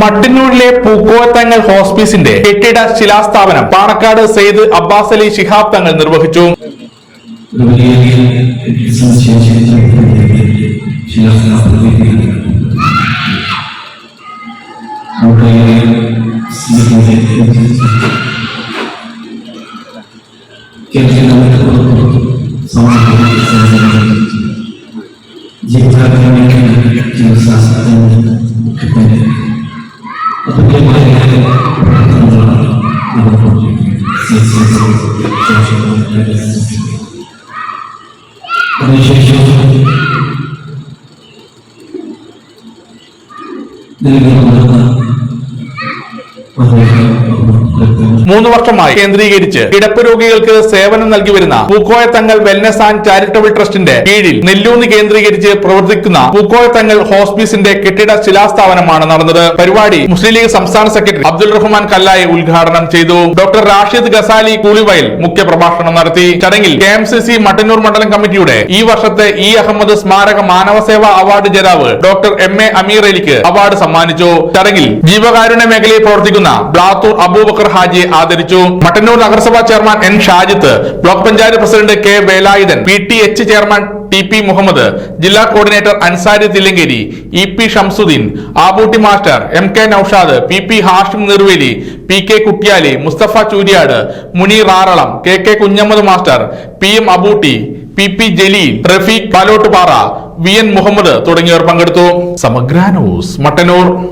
മട്ടന്നൂരിലെ പൂക്കോയത്തങ്ങൾ ഹോസ്പീസിന്റെ കെട്ടിട ശിലാസ്ഥാപനം പാണക്കാട് സെയ്ദ് അബ്ബാസ് അലി ശിഹാബ് തങ്ങൾ നിർവഹിച്ചു. മൂന്ന് വർഷമായി കേന്ദ്രീകരിച്ച് കിടപ്പ് രോഗികൾക്ക് സേവനം നൽകി വരുന്ന പൂക്കോയത്തങ്ങൾ വെൽനസ് ആൻഡ് ചാരിറ്റബിൾ ട്രസ്റ്റിന്റെ കീഴിൽ നെല്ലൂന്ന് കേന്ദ്രീകരിച്ച് പ്രവർത്തിക്കുന്ന പൂക്കോയത്തങ്ങൾ ഹോസ്പീസിന്റെ കെട്ടിട ശിലാസ്ഥാപനമാണ് നടന്നത്. പരിപാടി മുസ്ലിം ലീഗ് സംസ്ഥാന സെക്രട്ടറി അബ്ദുൾ റഹ്മാൻ കല്ലായി ഉദ്ഘാടനം ചെയ്തു. ഡോക്ടർ റാഷിദ് ഗസാലി കൂളിവയൽ മുഖ്യപ്രഭാഷണം നടത്തി. ചടങ്ങിൽ KMCC മട്ടന്നൂർ മണ്ഡലം കമ്മിറ്റിയുടെ ഈ വർഷത്തെ ഇ അഹമ്മദ് സ്മാരക മാനവസേവാ അവാർഡ് ജേതാവ് ഡോക്ടർ MA അമീർ അലിക്ക് അവാർഡ് സമ്മാനിച്ചു. ചടങ്ങിൽ ജീവകാരുണ്യ മേഖലയിൽ പ്രവർത്തിക്കുന്ന ബ്ലാത്തൂർ അബൂബക്കർ ഹാജിയെ ആദരിച്ചു. മട്ടന്നൂർ നഗരസഭാ chairman N Shajith, block panchayat president K Velayudhan, PTH chairman TP Muhammad, ജില്ലാ coordinator Ansari Thillankeri, EP Shamsuddin, Abootty master, MK Noushad, PP Hashim Nirveli, PK Kuttiyali, Musthafa Chooriyad, Muneer Aralam, KK Kunhammad master, PM Abootty, PP Jaleel, Rafeeq Palottupara, VN Muhammad തുടങ്ങിയവർ പങ്കെടുത്തു. സമഗ്ര ന്യൂസ് മട്ടന്നൂർ.